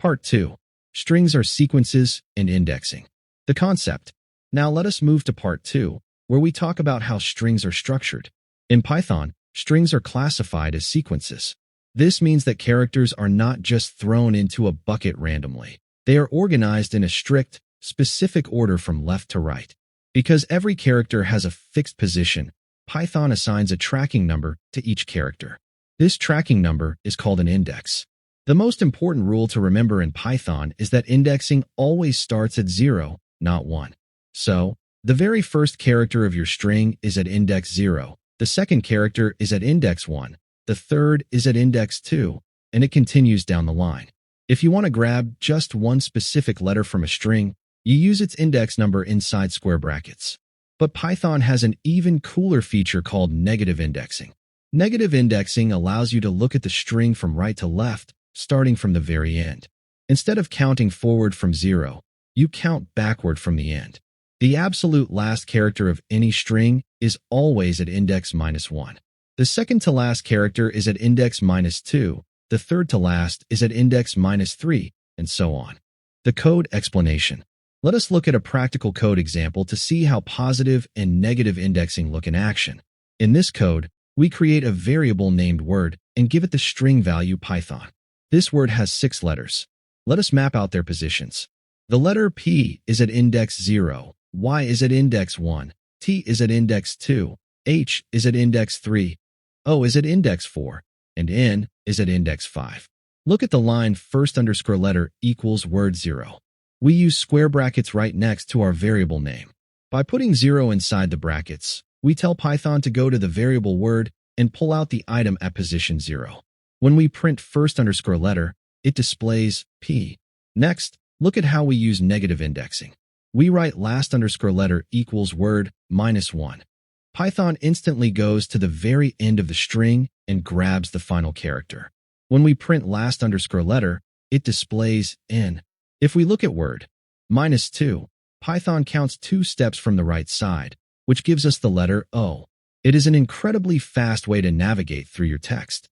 Part 2. Strings are sequences and indexing. The concept. Now let us move to Part 2, where we talk about how strings are structured. In Python, strings are classified as sequences. This means that characters are not just thrown into a bucket randomly. They are organized in a strict, specific order from left to right. Because every character has a fixed position, Python assigns a tracking number to each character. This tracking number is called an index. The most important rule to remember in Python is that indexing always starts at 0, not 1. So, the very first character of your string is at index 0, the second character is at index 1, the third is at index 2, and it continues down the line. If you want to grab just one specific letter from a string, you use its index number inside square brackets. But Python has an even cooler feature called negative indexing. Negative indexing allows you to look at the string from right to left, starting from the very end. Instead of counting forward from 0, you count backward from the end. The absolute last character of any string is always at index -1. The second to last character is at index -2, the third to last is at index -3, and so on. The code explanation. Let us look at a practical code example to see how positive and negative indexing look in action. In this code, we create a variable named word and give it the string value Python. This word has 6 letters. Let us map out their positions. The letter P is at index 0, Y is at index 1, T is at index 2, H is at index 3, O is at index 4, and N is at index 5. Look at the line first underscore letter equals word 0. We use square brackets right next to our variable name. By putting 0 inside the brackets, we tell Python to go to the variable word and pull out the item at position 0. When we print first underscore letter, it displays P. Next, look at how we use negative indexing. We write last underscore letter equals word -1. Python instantly goes to the very end of the string and grabs the final character. When we print last underscore letter, it displays N. If we look at word -2, Python counts 2 steps from the right side, which gives us the letter O. It is an incredibly fast way to navigate through your text.